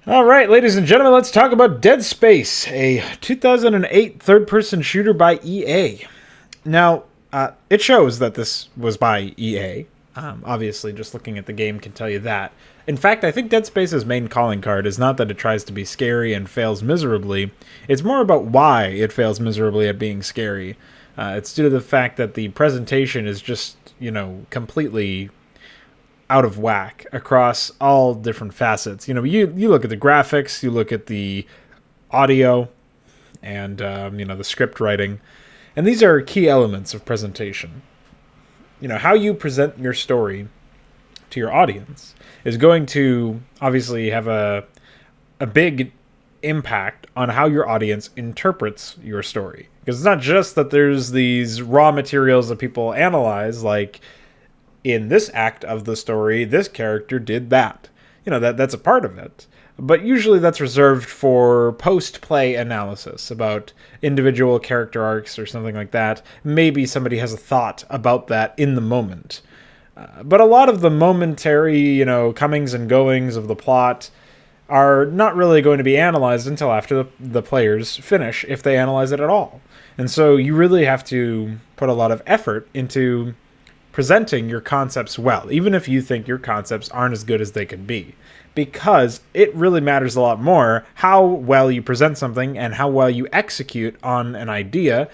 All right, ladies and gentlemen, let's talk about Dead Space, a 2008 third-person shooter by EA. Now, it shows that this was by EA. Obviously, just looking at the game can tell you that. In fact, I think Dead Space's main calling card is not that it tries to be scary and fails miserably. It's more about why it fails miserably at being scary. It's due to the fact that the presentation is just, completely out of whack across all different facets. You look at the graphics, you look at the audio, and the script writing, and these are key elements of presentation. How you present your story to your audience is going to obviously have a big impact on how your audience interprets your story. Because it's not just that there's these raw materials that people analyze, like in this act of the story, this character did that. That's a part of it. But usually that's reserved for post-play analysis about individual character arcs or something like that. Maybe somebody has a thought about that in the moment. But a lot of the momentary, comings and goings of the plot are not really going to be analyzed until after the players finish, if they analyze it at all. And so you really have to put a lot of effort into presenting your concepts well, even if you think your concepts aren't as good as they could be. Because it really matters a lot more how well you present something and how well you execute on an idea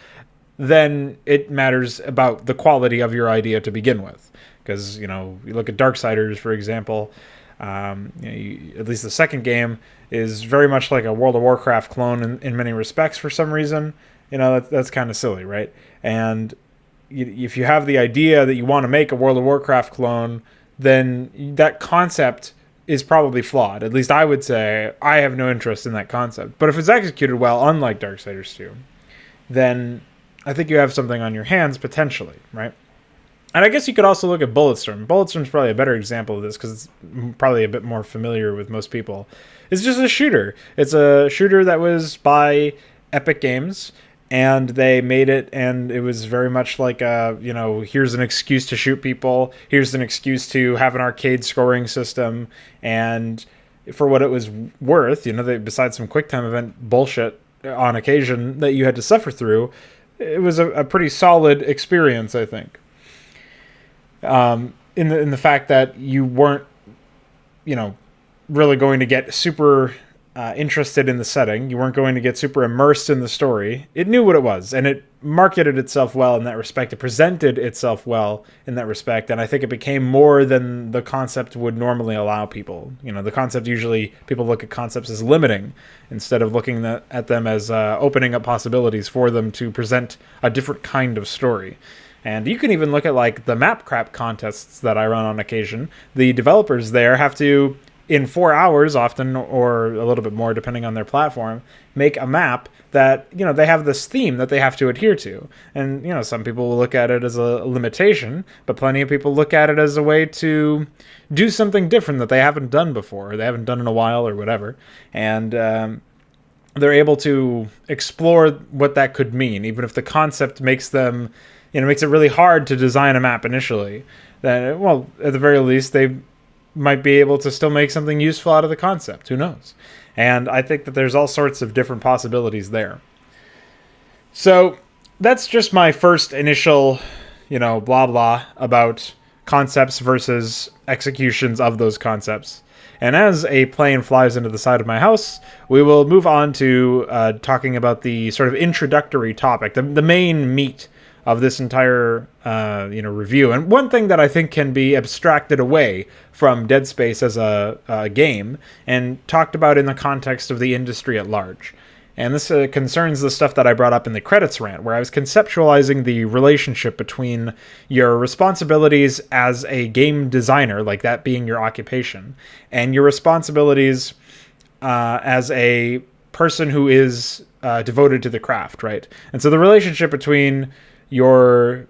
than it matters about the quality of your idea to begin with. Because, you look at Darksiders, for example, at least the second game is very much like a World of Warcraft clone in many respects for some reason. That's kind of silly, right? And if you have the idea that you want to make a World of Warcraft clone, then that concept is probably flawed. At least I would say I have no interest in that concept. But if it's executed well, unlike Darksiders 2, then I think you have something on your hands potentially, right? And I guess you could also look at Bulletstorm. Bulletstorm's probably a better example of this because it's probably a bit more familiar with most people. It's just a shooter. It's a shooter that was by Epic Games, and they made it, and it was very much like here's an excuse to shoot people, here's an excuse to have an arcade scoring system, and for what it was worth, besides some QuickTime event bullshit on occasion that you had to suffer through, it was a pretty solid experience, I think. In the fact that you weren't, really going to get super interested in the setting. You weren't going to get super immersed in the story. It knew what it was, and it marketed itself well in that respect. It presented itself well in that respect, and I think it became more than the concept would normally allow people. The concept, usually people look at concepts as limiting instead of looking at them as opening up possibilities for them to present a different kind of story. And you can even look at like the map crap contests that I run on occasion. The developers there have to, in 4 hours often, or a little bit more depending on their platform, make a map that, they have this theme that they have to adhere to. And, some people will look at it as a limitation, but plenty of people look at it as a way to do something different that they haven't done before, or they haven't done in a while, or whatever. And they're able to explore what that could mean, even if the concept makes them, makes it really hard to design a map initially. Then, well, at the very least, they might be able to still make something useful out of the concept. Who knows? And I think that there's all sorts of different possibilities there. So that's just my first initial, blah blah about concepts versus executions of those concepts. And as a plane flies into the side of my house, we will move on to talking about the sort of introductory topic, the main meat of this entire review. And one thing that I think can be abstracted away from Dead Space as a game and talked about in the context of the industry at large. And this concerns the stuff that I brought up in the credits rant, where I was conceptualizing the relationship between your responsibilities as a game designer, like that being your occupation, and your responsibilities as a person who is devoted to the craft, right? And so the relationship between your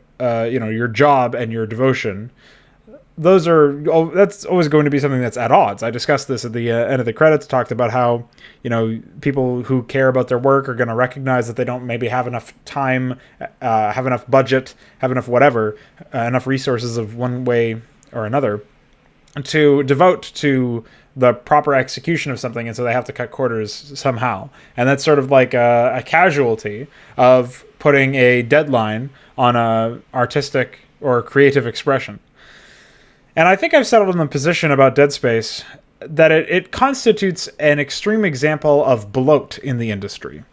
job and your devotion, that's always going to be something that's at odds. I discussed this at the end of the credits, talked about how, people who care about their work are going to recognize that they don't maybe have enough time, have enough budget, have enough whatever, enough resources of one way or another to devote to the proper execution of something, and so they have to cut corners somehow. And that's sort of like a casualty of putting a deadline on a artistic or creative expression. And I think I've settled on the position about Dead Space that it constitutes an extreme example of bloat in the industry.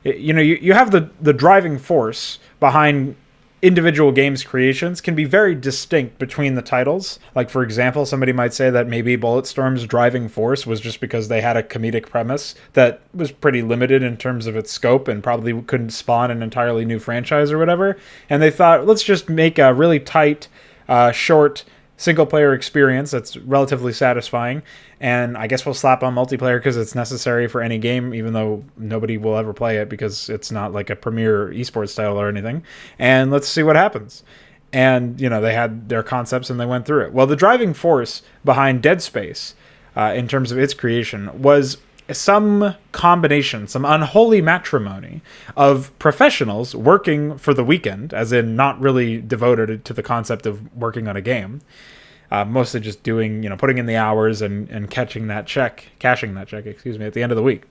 You have the driving force behind individual games creations can be very distinct between the titles. Like, for example, somebody might say that maybe Bulletstorm's driving force was just because they had a comedic premise that was pretty limited in terms of its scope and probably couldn't spawn an entirely new franchise or whatever. And they thought, let's just make a really tight, short single-player experience that's relatively satisfying, and I guess we'll slap on multiplayer because it's necessary for any game, even though nobody will ever play it because it's not like a premier esports title or anything, and let's see what happens. And, they had their concepts and they went through it. Well, the driving force behind Dead Space, in terms of its creation, was some combination, some unholy matrimony of professionals working for the weekend, as in not really devoted to the concept of working on a game, mostly just doing, putting in the hours and cashing that check, at the end of the week.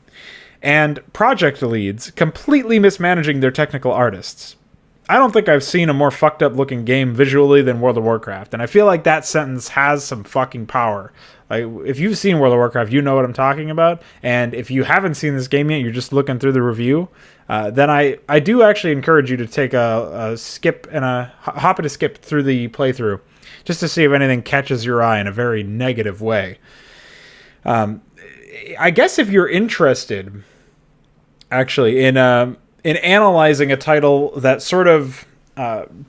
And project leads completely mismanaging their technical artists. I don't think I've seen a more fucked up looking game visually than World of Warcraft, and I feel like that sentence has some fucking power. Like, if you've seen World of Warcraft, you know what I'm talking about, and if you haven't seen this game yet, you're just looking through the review, then I do actually encourage you to take a skip and hop and a skip through the playthrough, just to see if anything catches your eye in a very negative way. I guess if you're interested, actually, in analyzing a title that sort of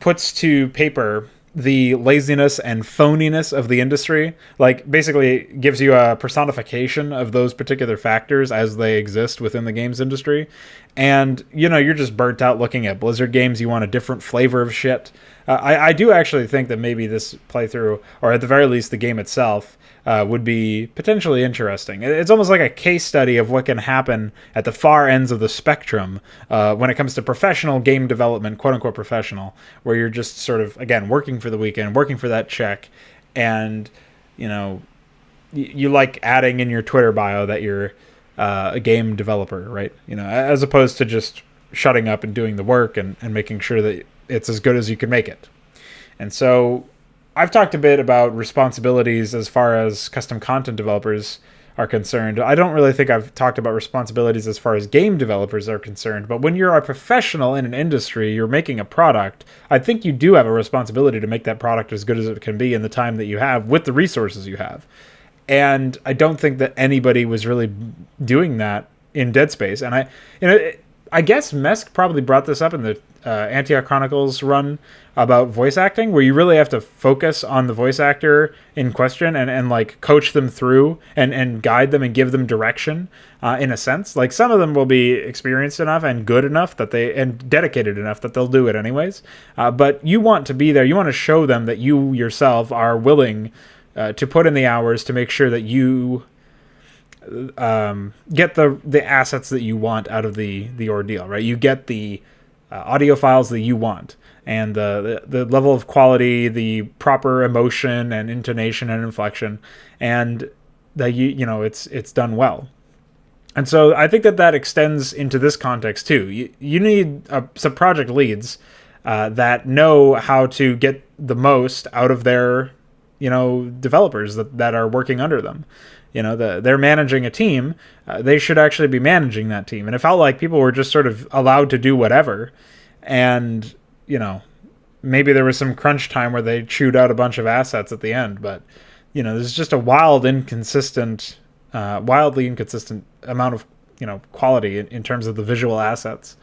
puts to paper the laziness and phoniness of the industry, like basically gives you a personification of those particular factors as they exist within the games industry, and you're just burnt out looking at Blizzard games, you want a different flavor of shit. I do actually think that maybe this playthrough, or at the very least the game itself, would be potentially interesting. It's almost like a case study of what can happen at the far ends of the spectrum when it comes to professional game development, quote-unquote professional, where you're just sort of, again, working for the weekend, working for that check, and, you like adding in your Twitter bio that you're a game developer, right? As opposed to just shutting up and doing the work and making sure that it's as good as you can make it. And so I've talked a bit about responsibilities as far as custom content developers are concerned. I don't really think I've talked about responsibilities as far as game developers are concerned, but when you're a professional in an industry, you're making a product, I think you do have a responsibility to make that product as good as it can be in the time that you have with the resources you have. And I don't think that anybody was really doing that in Dead Space. And I guess Mesk probably brought this up in the Antioch Chronicles run about voice acting, where you really have to focus on the voice actor in question and like coach them through and guide them and give them direction in a sense. Like, some of them will be experienced enough and good enough and dedicated enough that they'll do it anyways. But you want to be there. You want to show them that you yourself are willing to put in the hours to make sure that you get the assets that you want out of the ordeal, right? You get the audio files that you want, and the level of quality, the proper emotion and intonation and inflection, and that it's done well. And so I think that extends into this context too. You need some project leads that know how to get the most out of their developers that are working under them. They're managing a team. They should actually be managing that team. And it felt like people were just sort of allowed to do whatever. And, maybe there was some crunch time where they chewed out a bunch of assets at the end. But, there's just a wildly inconsistent amount of, quality in terms of the visual assets.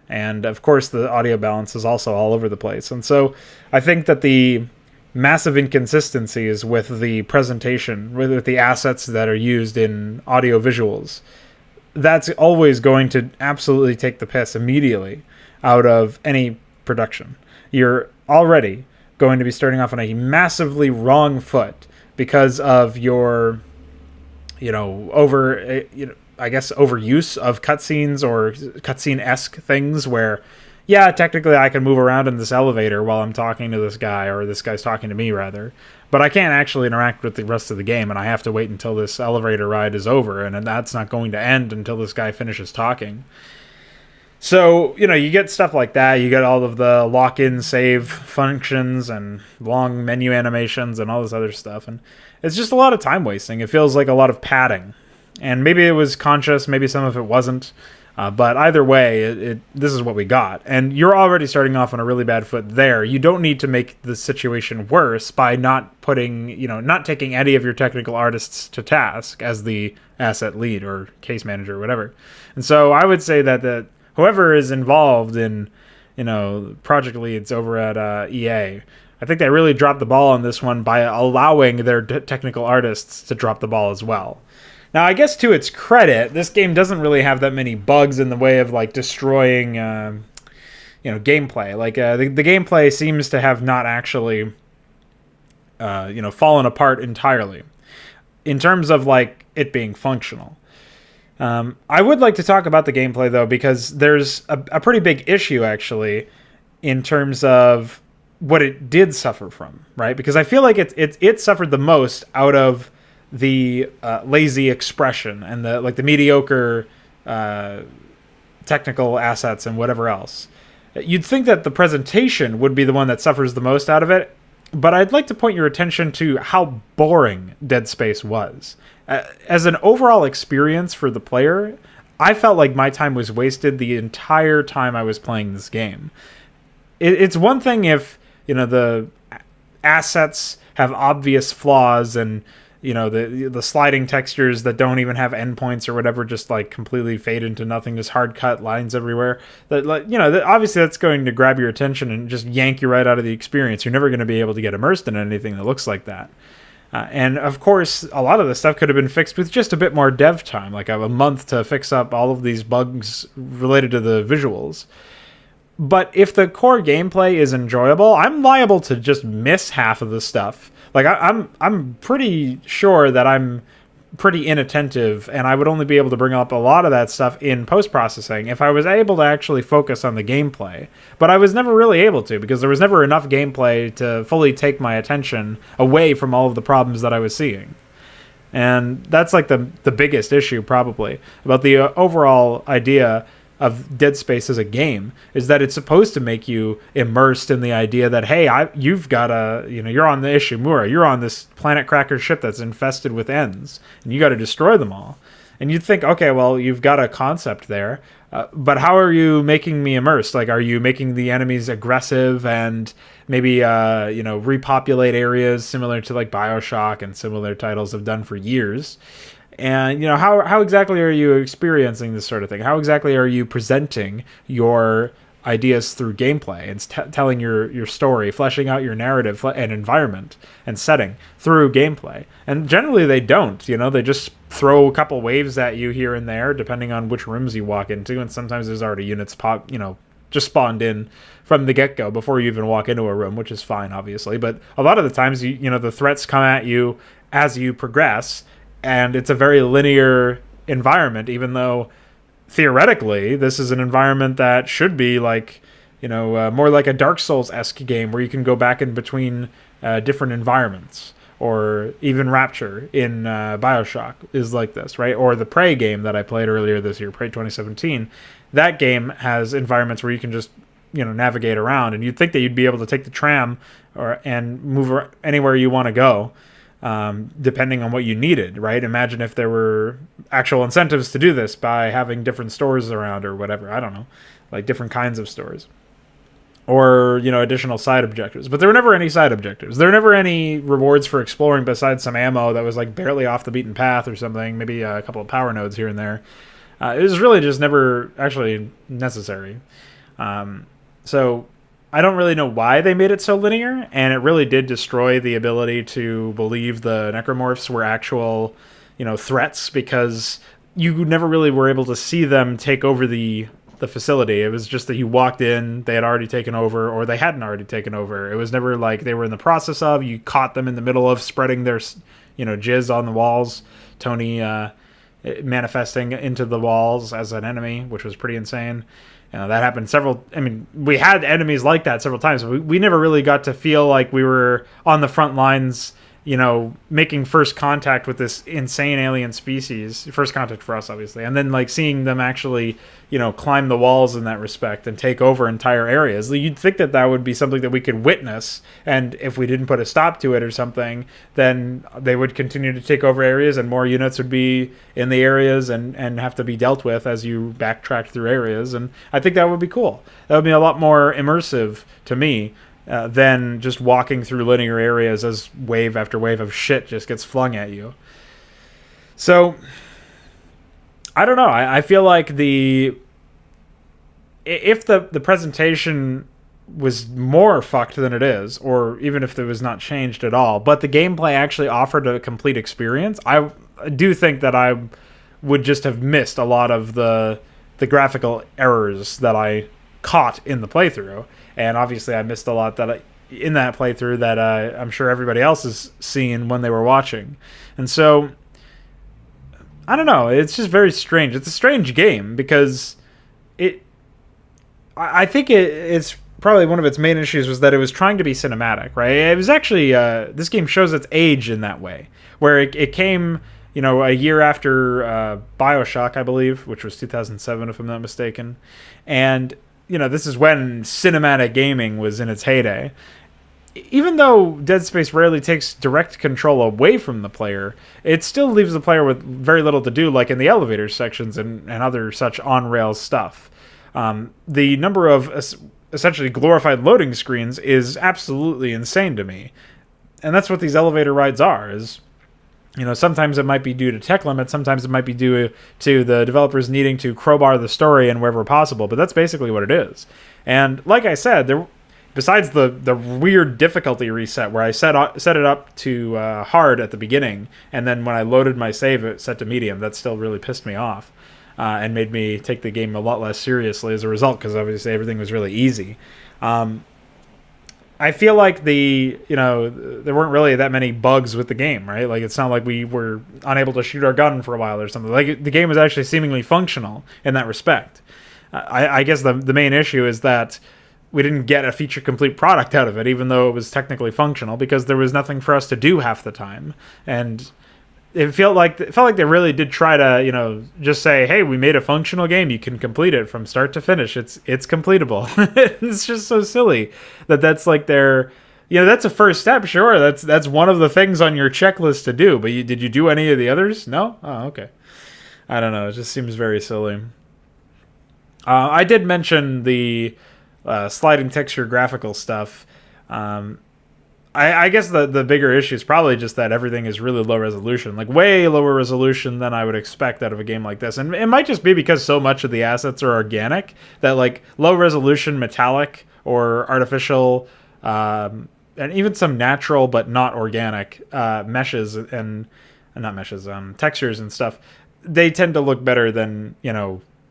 And, of course, the audio balance is also all over the place. And so I think that the massive inconsistencies with the presentation, with the assets that are used in audio visuals, that's always going to absolutely take the piss immediately out of any production. You're already going to be starting off on a massively wrong foot because of your, overuse of cutscenes or cutscene-esque things where, yeah, technically I can move around in this elevator while I'm talking to this guy, or this guy's talking to me, rather. but I can't actually interact with the rest of the game, and I have to wait until this elevator ride is over, and that's not going to end until this guy finishes talking. So, you get stuff like that. You get all of the lock-in save functions and long menu animations and all this other stuff. And it's just a lot of time wasting. It feels like a lot of padding. And maybe it was conscious, maybe some of it wasn't. But either way, this is what we got. And you're already starting off on a really bad foot there. You don't need to make the situation worse by not taking any of your technical artists to task as the asset lead or case manager or whatever. And so I would say that whoever is involved in, project leads over at EA, I think they really dropped the ball on this one by allowing their technical artists to drop the ball as well. Now, I guess to its credit, this game doesn't really have that many bugs in the way of destroying, gameplay. The gameplay seems to have not actually, fallen apart entirely in terms of it being functional. I would like to talk about the gameplay though, because there's a pretty big issue actually in terms of what it did suffer from, right? Because I feel like it suffered the most out of the lazy expression and the mediocre technical assets and whatever else. You'd think that the presentation would be the one that suffers the most out of it, but I'd like to point your attention to how boring Dead Space was. As an overall experience for the player, I felt like my time was wasted the entire time I was playing this game. It's one thing if, the assets have obvious flaws and the sliding textures that don't even have endpoints or whatever just completely fade into nothing, just hard cut lines everywhere. Obviously that's going to grab your attention and just yank you right out of the experience. You're never going to be able to get immersed in anything that looks like that. And of course, a lot of this stuff could have been fixed with just a bit more dev time, like a month to fix up all of these bugs related to the visuals. But if the core gameplay is enjoyable, I'm liable to just miss half of the stuff. I'm pretty sure that I'm pretty inattentive, and I would only be able to bring up a lot of that stuff in post-processing if I was able to actually focus on the gameplay. But I was never really able to, because there was never enough gameplay to fully take my attention away from all of the problems that I was seeing. And that's the biggest issue probably about the overall idea of Dead Space as a game, is that it's supposed to make you immersed in the idea that, hey, you've got you're on the Ishimura, you're on this planet cracker ship that's infested with Ends, and you got to destroy them all. And you'd think, okay, well, you've got a concept there, but how are you making me immersed? Are you making the enemies aggressive and maybe repopulate areas similar to BioShock and similar titles have done for years? And, how exactly are you experiencing this sort of thing? How exactly are you presenting your ideas through gameplay and telling your story, fleshing out your narrative and environment and setting through gameplay? And generally they don't, they just throw a couple waves at you here and there, depending on which rooms you walk into. And sometimes there's already units just spawned in from the get-go before you even walk into a room, which is fine, obviously. But a lot of the times, the threats come at you as you progress, and it's a very linear environment, even though theoretically this is an environment that should be more like a Dark Souls-esque game where you can go back in between different environments. Or even Rapture in BioShock is like this, right? Or the Prey game that I played earlier this year, Prey 2017. That game has environments where you can just navigate around, and you'd think that you'd be able to take the tram and move anywhere you want to go. Depending on what you needed, right? Imagine if there were actual incentives to do this by having different stores around or whatever. I don't know, different kinds of stores. Or, additional side objectives. But there were never any side objectives. There were never any rewards for exploring besides some ammo that was barely off the beaten path or something. Maybe a couple of power nodes here and there. It was really just never actually necessary. So I don't really know why they made it so linear, and it really did destroy the ability to believe the necromorphs were actual, threats, because you never really were able to see them take over the facility. It was just that you walked in, they had already taken over, or they hadn't already taken over. It was never they were in the process of, you caught them in the middle of spreading their, jizz on the walls. Tony manifesting into the walls as an enemy, which was pretty insane. That happened several. I mean, we had enemies like that several times. But we never really got to feel like we were on the front lines, making first contact with this insane alien species. First contact for us, obviously. And then, like, seeing them actually, climb the walls in that respect and take over entire areas. You'd think that would be something that we could witness. And if we didn't put a stop to it or something, then they would continue to take over areas and more units would be in the areas and have to be dealt with as you backtrack through areas. And I think that would be cool. That would be a lot more immersive to me. Than just walking through linear areas as wave after wave of shit just gets flung at you. So, I don't know. I feel like if the presentation was more fucked than it is, or even if it was not changed at all, but the gameplay actually offered a complete experience, I do think that I would just have missed a lot of the graphical errors that I caught in the playthrough. And obviously I missed a lot in that playthrough that I'm sure everybody else has seen when they were watching. And so, I don't know. It's just very strange. It's a strange game because I think it's probably one of its main issues was that it was trying to be cinematic, right? It was actually, this game shows its age in that way, where it came, a year after BioShock, I believe, which was 2007, if I'm not mistaken. And this is when cinematic gaming was in its heyday. Even though Dead Space rarely takes direct control away from the player, it still leaves the player with very little to do, like in the elevator sections and other such on-rails stuff. The number of essentially glorified loading screens is absolutely insane to me. And that's what these elevator rides are, is... sometimes it might be due to tech limits, sometimes it might be due to the developers needing to crowbar the story in wherever possible, but that's basically what it is. And like I said, besides the weird difficulty reset where I set it up to hard at the beginning, and then when I loaded my save, it set to medium, that still really pissed me off and made me take the game a lot less seriously as a result, because obviously everything was really easy. I feel like there weren't really that many bugs with the game, right? Like, it's not like we were unable to shoot our gun for a while or something. Like, the game was actually seemingly functional in that respect. I guess the main issue is that we didn't get a feature-complete product out of it, even though it was technically functional, because there was nothing for us to do half the time. And it felt like they really did try to, just say, hey, we made a functional game. You can complete it from start to finish. It's completable. It's just so silly that's like their, that's a first step. Sure. That's one of the things on your checklist to do. But did you do any of the others? No? Oh, okay. I don't know. It just seems very silly. I did mention the sliding texture graphical stuff. I guess the bigger issue is probably just that everything is really low resolution, like way lower resolution than I would expect out of a game like this. And it might just be because so much of the assets are organic that, like, low resolution metallic or artificial and even some natural but not organic meshes and not meshes, textures and stuff, they tend to look better than,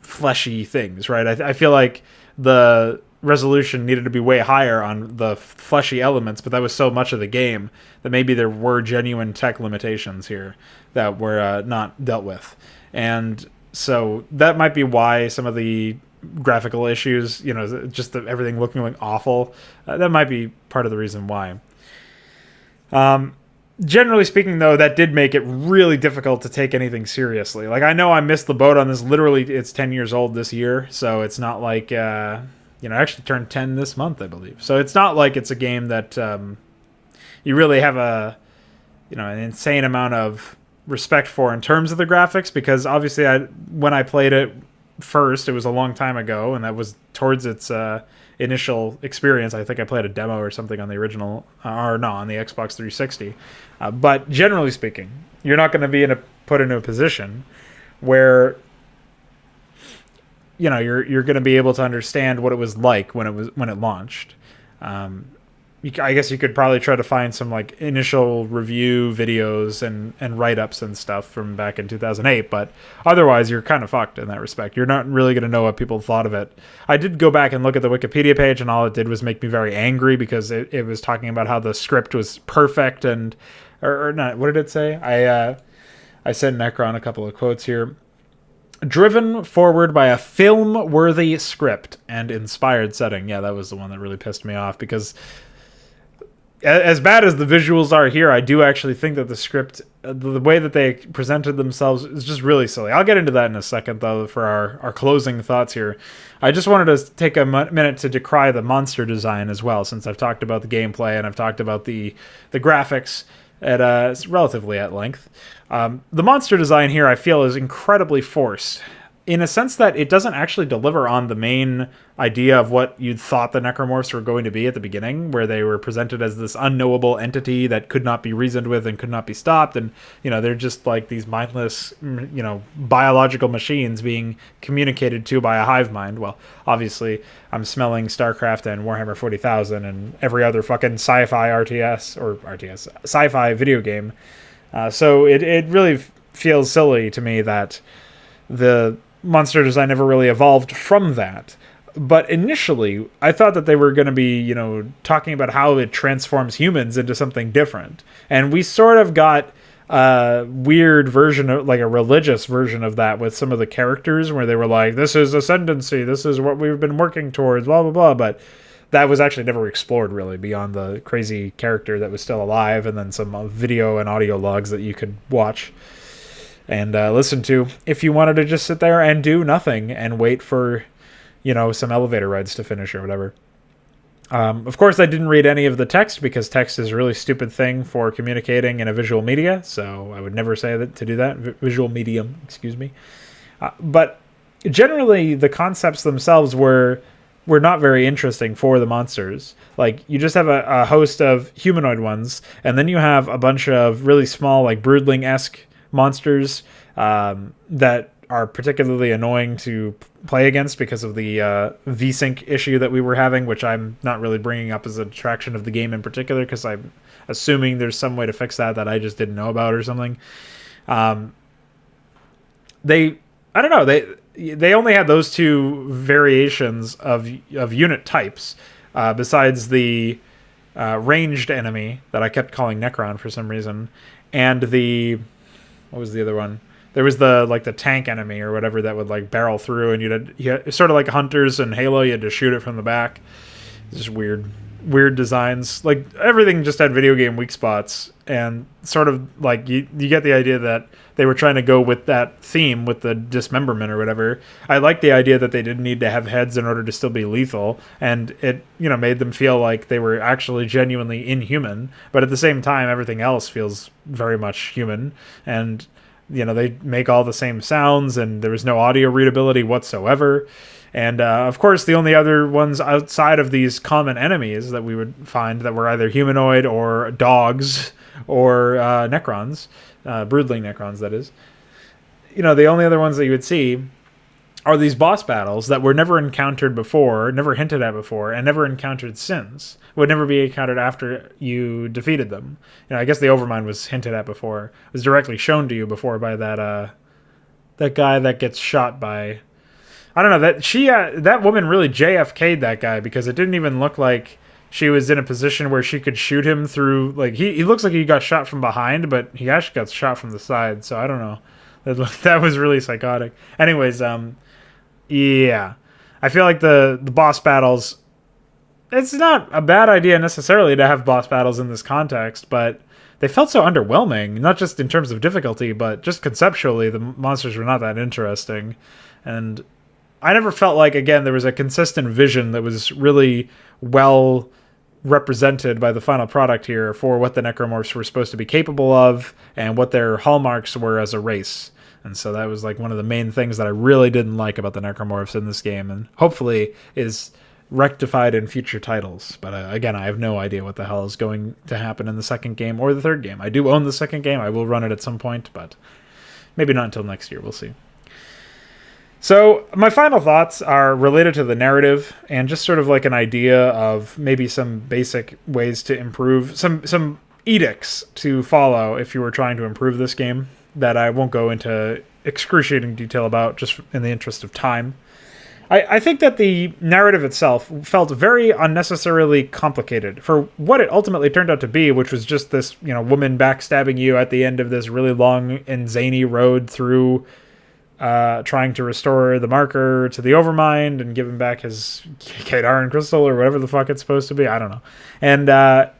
fleshy things, right? I feel like the resolution needed to be way higher on the fleshy elements, but that was so much of the game that maybe there were genuine tech limitations here that were not dealt with. And so that might be why some of the graphical issues, just everything looking like awful, that might be part of the reason why. Generally speaking, though, that did make it really difficult to take anything seriously. Like, I know I missed the boat on this. Literally, it's 10 years old this year, so it's not like... I actually turned 10 this month, I believe. So it's not like it's a game that you really have an insane amount of respect for in terms of the graphics, because obviously when I played it first, it was a long time ago, and that was towards its initial experience. I think I played a demo or something on the original, on the Xbox 360. But generally speaking, you're not going to be put into a position where you're going to be able to understand what it was like when it launched. I guess you could probably try to find some like initial review videos and write-ups and stuff from back in 2008, but otherwise you're kind of fucked in that respect. You're not really going to know what people thought of it. I did go back and look at the Wikipedia page, and all it did was make me very angry because it was talking about how the script was perfect or not. What did it say? I sent Necron a couple of quotes here. Driven forward by a film-worthy script and inspired setting. Yeah, that was the one that really pissed me off, because as bad as the visuals are here, I do actually think that the script, the way that they presented themselves, is just really silly. I'll get into that in a second, though, for our closing thoughts here. I just wanted to take a minute to decry the monster design as well, since I've talked about the gameplay and I've talked about the graphics at relatively at length. The monster design here, I feel, is incredibly forced, in a sense that it doesn't actually deliver on the main idea of what you'd thought the necromorphs were going to be at the beginning, where they were presented as this unknowable entity that could not be reasoned with and could not be stopped, and they're just like these mindless biological machines being communicated to by a hive mind. Well, obviously I'm smelling StarCraft and Warhammer 40,000 and every other fucking sci-fi sci-fi video game, so it really feels silly to me that the monster design never really evolved from that. But initially, I thought that they were going to be, talking about how it transforms humans into something different. And we sort of got a weird version of, like a religious version of that with some of the characters, where they were like, this is ascendancy, this is what we've been working towards, blah, blah, blah. But that was actually never explored, really, beyond the crazy character that was still alive, and then some video and audio logs that you could watch and listen to if you wanted to just sit there and do nothing and wait for, some elevator rides to finish or whatever. Of course, I didn't read any of the text, because text is a really stupid thing for communicating in a visual media, so I would never say that to do that. Visual medium, excuse me. But generally, the concepts themselves were not very interesting for the monsters. Like, you just have a host of humanoid ones, and then you have a bunch of really small, like broodling-esque monsters that are particularly annoying to play against because of the VSync issue that we were having, which I'm not really bringing up as a detraction of the game in particular, because I'm assuming there's some way to fix that I just didn't know about or something. I don't know, they only had those two variations of unit types, besides the ranged enemy that I kept calling Necron for some reason, and what was the other one? There was the tank enemy or whatever that would like barrel through, and you had sort of like Hunters and Halo, you had to shoot it from the back. Just weird designs. Like, everything just had video game weak spots, and sort of like you get the idea that they were trying to go with that theme with the dismemberment or whatever. I like the idea that they didn't need to have heads in order to still be lethal, and it made them feel like they were actually genuinely inhuman, but at the same time everything else feels very much human, and they make all the same sounds, and there was no audio readability whatsoever. And of course, the only other ones outside of these common enemies that we would find that were either humanoid or dogs or Necrons, broodling Necrons, that is. The only other ones that you would see are these boss battles that were never encountered before, never hinted at before, and never encountered since. Would never be encountered after you defeated them. I guess the Overmind was hinted at before. It was directly shown to you before by that guy that gets shot by... I don't know, that woman really JFK'd that guy, because it didn't even look like she was in a position where she could shoot him through... Like, he looks like he got shot from behind, but he actually got shot from the side, so I don't know. That was really psychotic. Anyways, yeah. I feel like the boss battles... It's not a bad idea necessarily to have boss battles in this context, but they felt so underwhelming, not just in terms of difficulty, but just conceptually, the monsters were not that interesting. And I never felt like, again, there was a consistent vision that was really well represented by the final product here for what the necromorphs were supposed to be capable of and what their hallmarks were as a race. And so that was like one of the main things that I really didn't like about the necromorphs in this game, and hopefully is rectified in future titles. But again, I have no idea what the hell is going to happen in the second game or the third game. I do own the second game. I will run it at some point, but maybe not until next year. We'll see. So my final thoughts are related to the narrative and just sort of like an idea of maybe some basic ways to improve, some edicts to follow if you were trying to improve this game that I won't go into excruciating detail about just in the interest of time. I think that the narrative itself felt very unnecessarily complicated for what it ultimately turned out to be, which was just this, woman backstabbing you at the end of this really long and zany road through trying to restore the marker to the Overmind and give him back his Kadar crystal or whatever the fuck it's supposed to be. I don't know. And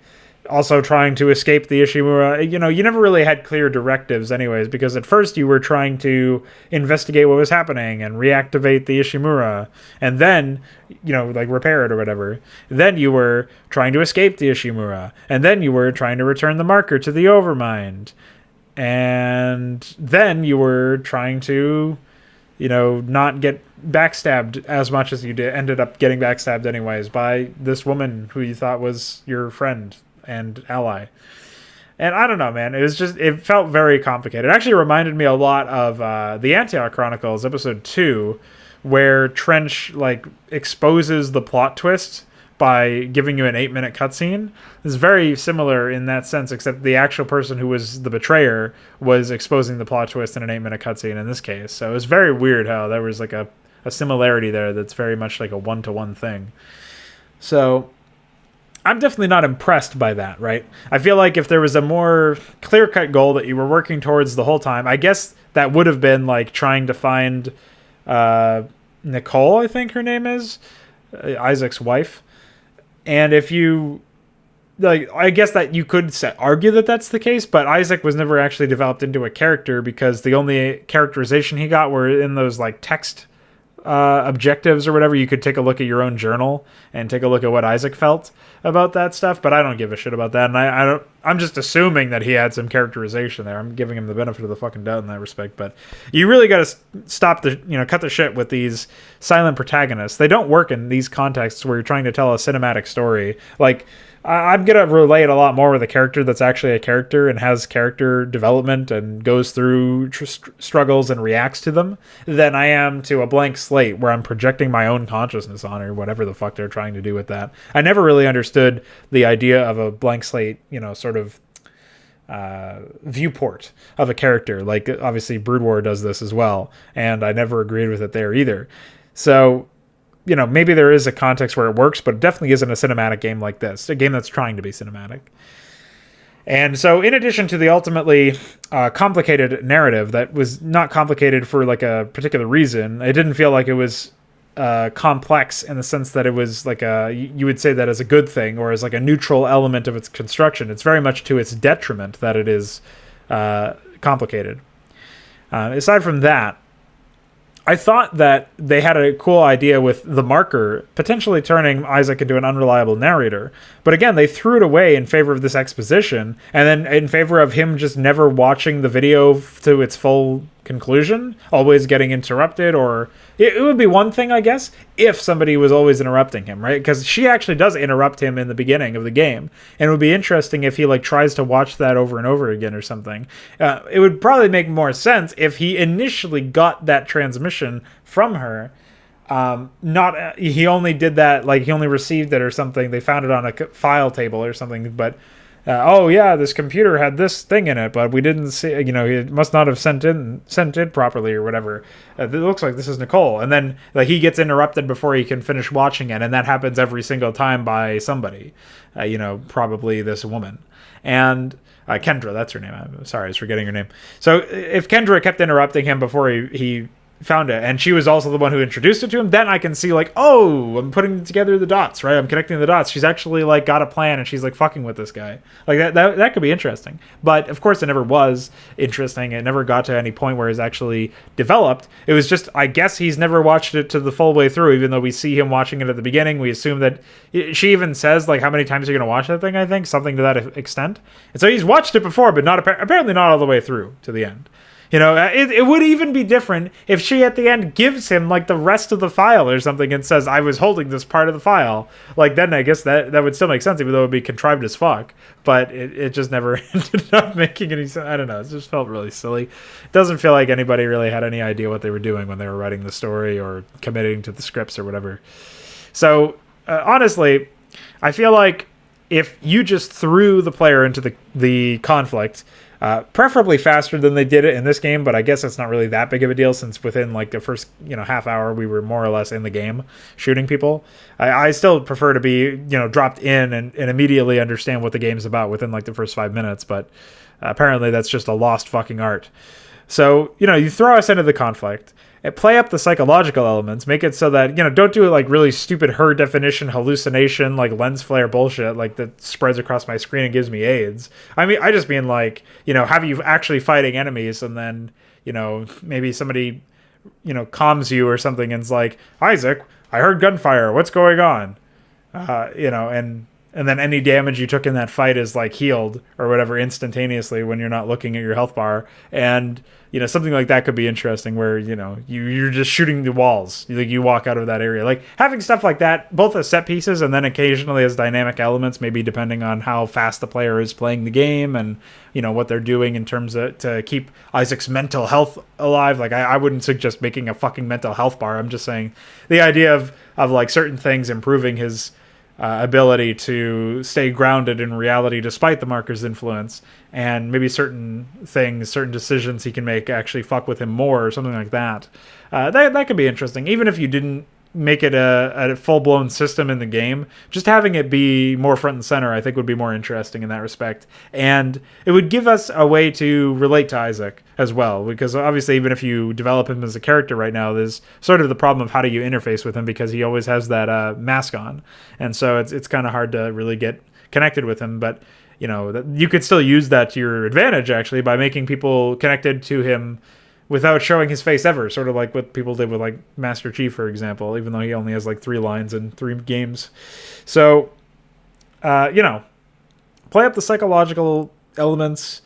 also trying to escape the Ishimura. You never really had clear directives anyways, because at first you were trying to investigate what was happening and reactivate the Ishimura, and then, repair it or whatever. Then you were trying to escape the Ishimura, and then you were trying to return the marker to the Overmind. And then you were trying to, not get backstabbed as much as you ended up getting backstabbed anyways by this woman who you thought was your friend and ally. And I don't know, man. It felt very complicated. It actually reminded me a lot of the Antioch Chronicles, episode 2, where Trench, exposes the plot twist by giving you an 8-minute cutscene. It's very similar in that sense, except the actual person who was the betrayer was exposing the plot twist in an 8-minute cutscene in this case. So it was very weird how there was a similarity there that's very much like a one-to-one thing. So I'm definitely not impressed by that, right? I feel like if there was a more clear-cut goal that you were working towards the whole time, I guess that would have been trying to find Nicole, I think her name is, Isaac's wife. And if you, I guess that you could argue that that's the case, but Isaac was never actually developed into a character because the only characterization he got were in those text objectives or whatever. You could take a look at your own journal and take a look at what Isaac felt about that stuff, but I don't give a shit about that, and I'm just assuming that he had some characterization there. I'm giving him the benefit of the fucking doubt in that respect, but you really got to stop cut the shit with these silent protagonists. They don't work in these contexts where you're trying to tell a cinematic story. I'm going to relate a lot more with a character that's actually a character and has character development and goes through struggles and reacts to them than I am to a blank slate where I'm projecting my own consciousness on or whatever the fuck they're trying to do with that. I never really understood the idea of a blank slate, sort of viewport of a character. Obviously Brood War does this as well, and I never agreed with it there either. So maybe there is a context where it works, but it definitely isn't a cinematic game like this, a game that's trying to be cinematic. And so in addition to the ultimately complicated narrative that was not complicated for a particular reason, it didn't feel like it was complex in the sense that it was you would say that as a good thing or as a neutral element of its construction. It's very much to its detriment that it is complicated. Aside from that, I thought that they had a cool idea with the marker potentially turning Isaac into an unreliable narrator. But again, they threw it away in favor of this exposition, and then in favor of him just never watching the video to its full conclusion, always getting interrupted. Or it would be one thing, I guess, if somebody was always interrupting him, right? Because she actually does interrupt him in the beginning of the game, and it would be interesting if he tries to watch that over and over again or something. It would probably make more sense if he initially got that transmission from her. He only did that, he only received it or something. They found it on a file table or something, but this computer had this thing in it, but we didn't see, it must not have sent it properly or whatever. It looks like this is Nicole. And then he gets interrupted before he can finish watching it. And that happens every single time by somebody, probably this woman. And Kendra, that's her name. I'm sorry, I was forgetting her name. So if Kendra kept interrupting him before he found it, and she was also the one who introduced it to him, then I can see I'm putting together the dots, right? I'm connecting the dots. She's actually got a plan, and she's fucking with this guy. That could be interesting. But of course it never was interesting. It never got to any point where it's actually developed. It was just, I guess he's never watched it to the full way through, even though we see him watching it at the beginning. We assume that she even says how many times you're going to watch that thing, I think, something to that extent. And so he's watched it before, but apparently not all the way through to the end. It would even be different if she at the end gives him the rest of the file or something and says, I was holding this part of the file. Then I guess that would still make sense, even though it would be contrived as fuck. But it just never ended up making any sense. I don't know. It just felt really silly. It doesn't feel like anybody really had any idea what they were doing when they were writing the story or committing to the scripts or whatever. So, honestly, I feel like if you just threw the player into the conflict, Preferably faster than they did it in this game, but I guess it's not really that big of a deal since within like the first half hour we were more or less in the game shooting people. I still prefer to be dropped in and immediately understand what the game's about within like the first 5 minutes, but apparently that's just a lost fucking art. So you throw us into the conflict. Play up the psychological elements, make it so that, don't do it like really stupid her definition hallucination, like lens flare bullshit, like that spreads across my screen and gives me AIDS. I mean, I just mean like, have you actually fighting enemies and then, maybe somebody, calms you or something and it's like, Isaac, I heard gunfire. What's going on? And then any damage you took in that fight is like healed or whatever instantaneously when you're not looking at your health bar. And something like that could be interesting where you're just shooting the walls, like you walk out of that area, like having stuff like that both as set pieces and then occasionally as dynamic elements, maybe depending on how fast the player is playing the game and what they're doing in terms of to keep Isaac's mental health alive. Like I wouldn't suggest making a fucking mental health bar. I'm just saying the idea of like certain things improving his ability to stay grounded in reality despite the marker's influence, and maybe certain decisions he can make actually fuck with him more or something like that. That could be interesting, even if you didn't make it a full-blown system in the game. Just having it be more front and center, I think, would be more interesting in that respect. And it would give us a way to relate to Isaac as well, because obviously even if you develop him as a character right now, there's sort of the problem of how do you interface with him, because he always has that mask on. And so it's kind of hard to really get connected with him. But, you could still use that to your advantage, actually, by making people connected to him without showing his face ever, sort of like what people did with like Master Chief, for example, even though he only has like 3 lines in 3 games. So, play up the psychological elements,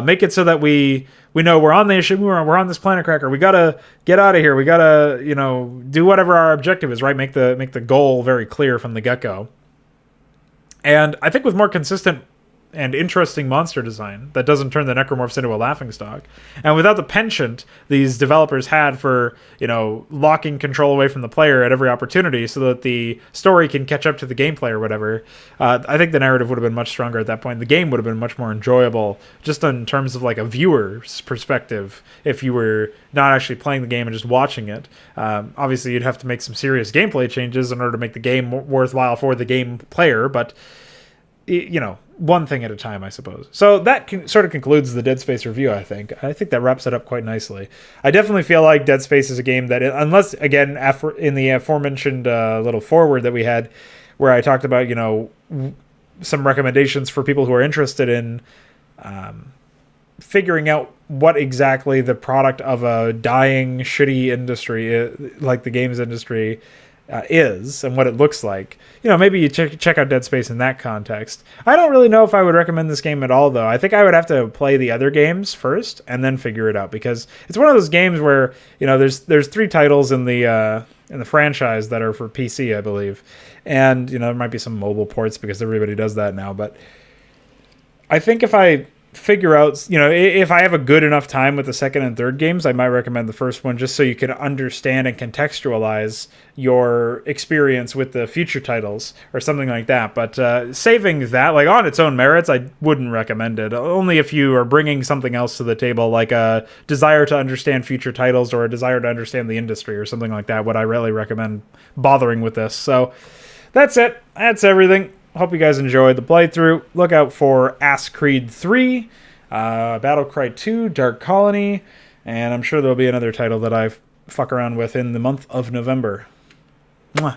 make it so that we know we're on the issue, we're on this planet cracker, we gotta get out of here, we gotta do whatever our objective is, right? Make the goal very clear from the get-go. And I think with more consistent and interesting monster design that doesn't turn the necromorphs into a laughingstock, and without the penchant these developers had for locking control away from the player at every opportunity so that the story can catch up to the gameplay or whatever, I think the narrative would have been much stronger at that point. The game would have been much more enjoyable just in terms of like a viewer's perspective if you were not actually playing the game and just watching it. Obviously you'd have to make some serious gameplay changes in order to make the game worthwhile for the game player, but one thing at a time, I suppose. So that sort of concludes the Dead Space review, I think. I think that wraps it up quite nicely. I definitely feel like Dead Space is a game that, unless, again, in the aforementioned little foreword that we had, where I talked about, some recommendations for people who are interested in figuring out what exactly the product of a dying, shitty industry, like the games industry, is and what it looks like. Maybe you check out Dead Space in that context. I don't really know if I would recommend this game at all, though. I think I would have to play the other games first and then figure it out, because it's one of those games where there's 3 titles in the franchise that are for PC, I believe, and there might be some mobile ports because everybody does that now. But I think if I figure out, if I have a good enough time with the second and third games, I might recommend the first one just so you can understand and contextualize your experience with the future titles or something like that. But saving that, like on its own merits, I wouldn't recommend it. Only if you are bringing something else to the table, like a desire to understand future titles or a desire to understand the industry or something like that, would I really recommend bothering with this. So that's it. That's everything. Hope you guys enjoyed the playthrough. Look out for Ass Creed 3, Battlecry 2, Dark Colony, and I'm sure there'll be another title that I fuck around with in the month of November. Mwah.